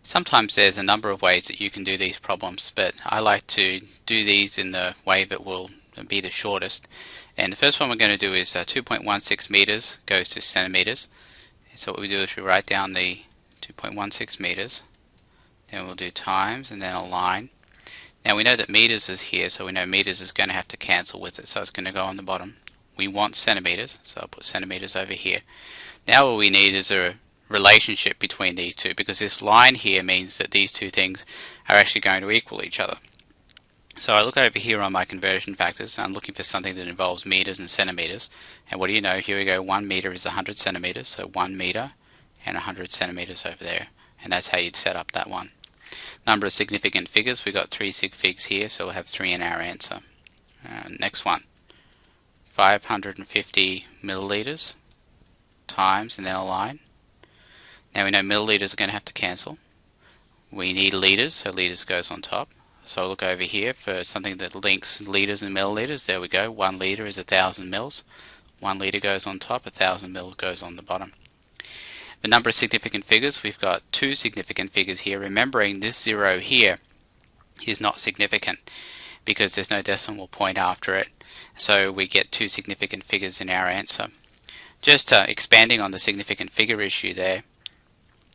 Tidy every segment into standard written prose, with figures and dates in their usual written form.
Sometimes there's a number of ways that you can do these problems, but I like to do these in the way that will be the shortest. And the first one we're going to do is 2.16 meters goes to centimeters. So what we do is we write down the 2.16 meters, then we'll do times and then a line. Now we know that meters is here, so we know meters is going to have to cancel with it, so it's going to go on the bottom. We want centimeters, so I'll put centimeters over here. Now what we need is a relationship between these two, because this line here means that these two things are actually going to equal each other. So I look over here on my conversion factors, and I'm looking for something that involves meters and centimeters. And what do you know? Here we go, 1 meter is 100 centimeters, so 1 meter and 100 centimeters over there. And that's how you'd set up that one. Number of significant figures, we've got 3 sig figs here, so we'll have 3 in our answer. Next one, 550 milliliters times and then a line. Now we know milliliters are going to have to cancel. We need liters, so liters goes on top. So I'll look over here for something that links liters and milliliters. There we go. 1 liter is 1,000 mils. 1 liter goes on top, 1,000 mils goes on the bottom. The number of significant figures, we've got 2 significant figures here. Remembering this 0 here is not significant because there's no decimal point after it. So we get 2 significant figures in our answer. Just expanding on the significant figure issue there,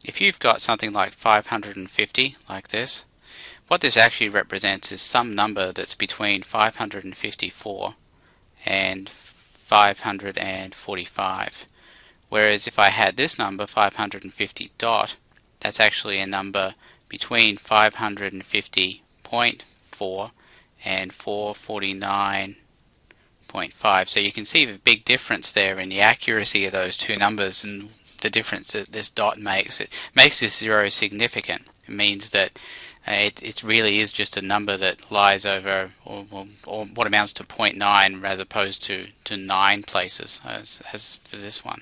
if you've got something like 550 like this, what this actually represents is some number that's between 554 and 545. Whereas if I had this number 550 dot, that's actually a number between 550.4 and 449.5. So you can see the big difference there in the accuracy of those two numbers and the difference that this dot makes. It makes this 0 significant. It means that it really is just a number that lies over or what amounts to 0.9 as opposed to 9 places as for this one.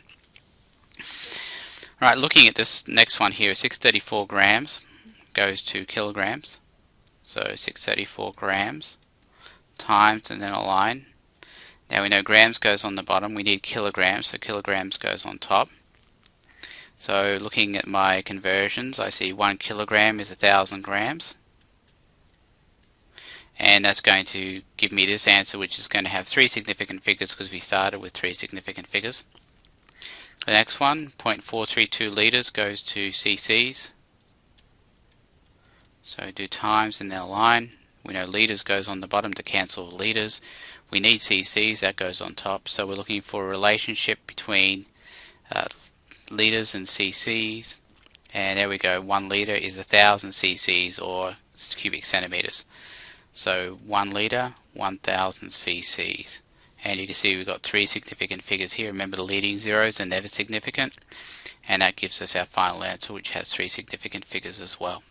Right, looking at this next one here, 634 grams goes to kilograms. So 634 grams times and then a line. Now we know grams goes on the bottom, we need kilograms, so kilograms goes on top. So looking at my conversions, I see 1 kilogram is 1,000 grams. And that's going to give me this answer, which is going to have 3 significant figures because we started with 3 significant figures. The next one, 0.432 liters goes to cc's. So do times and then a line. We know liters goes on the bottom to cancel liters. We need cc's, that goes on top. So we're looking for a relationship between liters and cc's. And there we go, 1 liter is 1,000 cc's or cubic centimeters. So 1 liter, 1,000 cc's. And you can see we've got 3 significant figures here. Remember, the leading zeros are never significant. And that gives us our final answer, which has 3 significant figures as well.